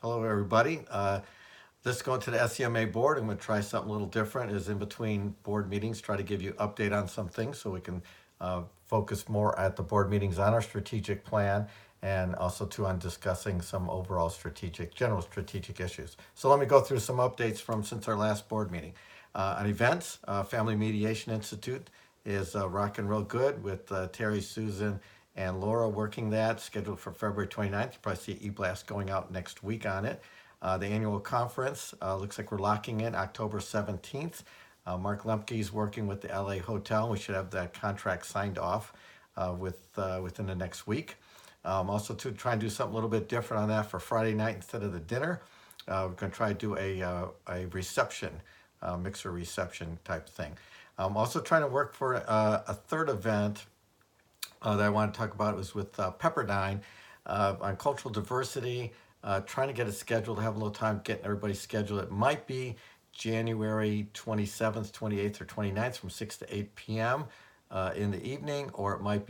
Hello, everybody. This going to the SCMA board. I'm going to try something a little different. Is in between board meetings, try to give you update on some things so we can focus more at the board meetings on our strategic plan and also too on discussing some overall general strategic issues. So let me go through some updates from since our last board meeting. On events, Family Mediation Institute is rocking real good with Terry, Susan, and Laura working that, scheduled for February 29th. You'll probably see e-blast going out next week on it. The annual conference looks like we're locking in October 17th. Mark Lemke is working with the LA Hotel. We should have that contract signed off within the next week. Also, to try and do something a little bit different on that for Friday night instead of the dinner. We're going to try to do a reception, mixer reception type thing. Also trying to work for a third event that I want to talk about was with Pepperdine on cultural diversity, trying to get it scheduled, have a little time getting everybody scheduled. It might be January 27th, 28th, or 29th from 6 to 8 p.m. In the evening, or it might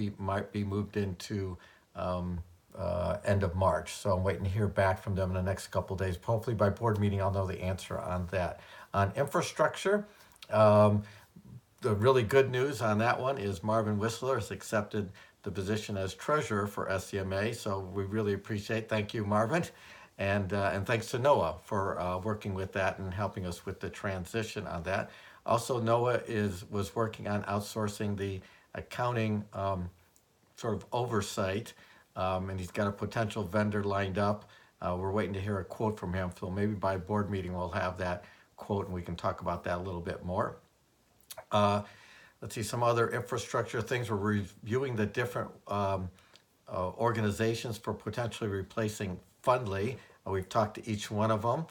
be moved into end of March. So I'm waiting to hear back from them in the next couple of days. Hopefully by board meeting, I'll know the answer on that. On infrastructure, the really good news on that one is Marvin Whistler has accepted the position as treasurer for SCMA. So we really appreciate. Thank you, Marvin, and thanks to Noah for working with that and helping us with the transition on that. Also, Noah was working on outsourcing the accounting sort of oversight, and he's got a potential vendor lined up. We're waiting to hear a quote from him. So maybe by board meeting we'll have that quote and we can talk about that a little bit more. Let's see, some other infrastructure things. We're reviewing the different organizations for potentially replacing Fundly. We've talked to each one of them,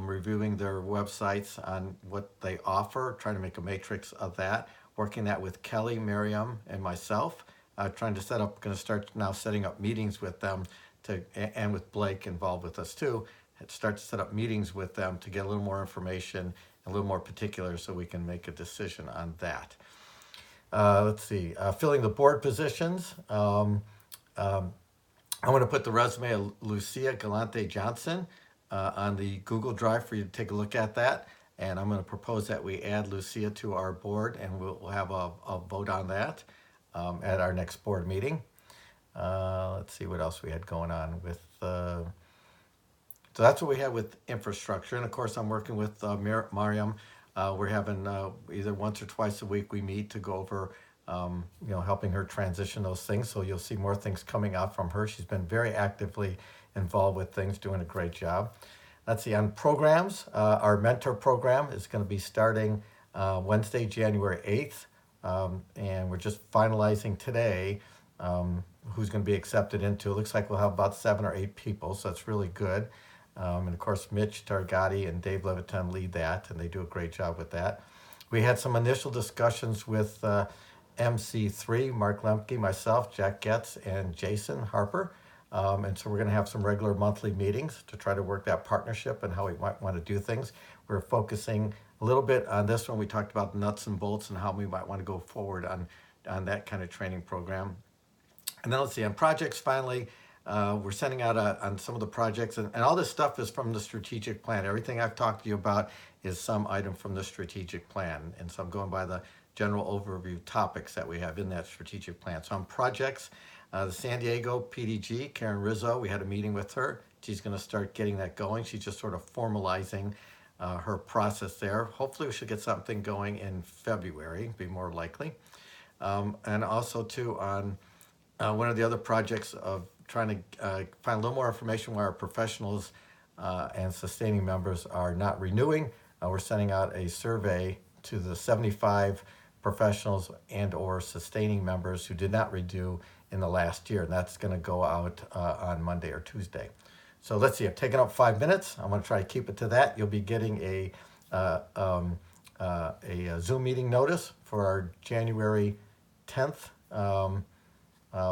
reviewing their websites on what they offer, trying to make a matrix of that, working that with Kelly, Miriam, and myself, trying to going to start now setting up meetings with them and with Blake involved with us too, start to set up meetings with them to get a little more information, a little more particular so we can make a decision on that. Let's see, filling the board positions. I'm going to put the resume of Lucia Galante Johnson on the Google Drive for you to take a look at that. And I'm going to propose that we add Lucia to our board, and we'll have a vote on that at our next board meeting. Let's see what else we had going on with... So that's what we have with infrastructure. And of course, I'm working with Mariam. We're having either once or twice a week we meet to go over, helping her transition those things. So you'll see more things coming out from her. She's been very actively involved with things, doing a great job. Let's see, on programs, our mentor program is going to be starting Wednesday, January 8th. And we're just finalizing today who's going to be accepted into. It looks like we'll have about 7 or 8 people, so that's really good. And of course, Mitch Targati and Dave Leviton lead that, and they do a great job with that. We had some initial discussions with MC3, Mark Lemke, myself, Jack Getz, and Jason Harper. And so we're going to have some regular monthly meetings to try to work that partnership and how we might want to do things. We're focusing a little bit on this one. We talked about the nuts and bolts and how we might want to go forward on that kind of training program. And then let's see, on projects, finally, we're sending out on some of the projects, and all this stuff is from the strategic plan. Everything I've talked to you about is some item from the strategic plan. And so I'm going by the general overview topics that we have in that strategic plan. So on projects, the San Diego PDG, Karen Rizzo, we had a meeting with her. She's going to start getting that going. She's just sort of formalizing her process there. Hopefully we should get something going in February, be more likely. And also too on one of the other projects of trying to find a little more information why our professionals and sustaining members are not renewing. We're sending out a survey to the 75 professionals and or sustaining members who did not renew in the last year, and that's going to go out on Monday or Tuesday. So let's see, I've taken up 5 minutes. I'm going to try to keep it to that. You'll be getting a Zoom meeting notice for our January 10th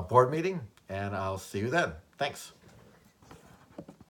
board meeting, and I'll see you then. Thanks.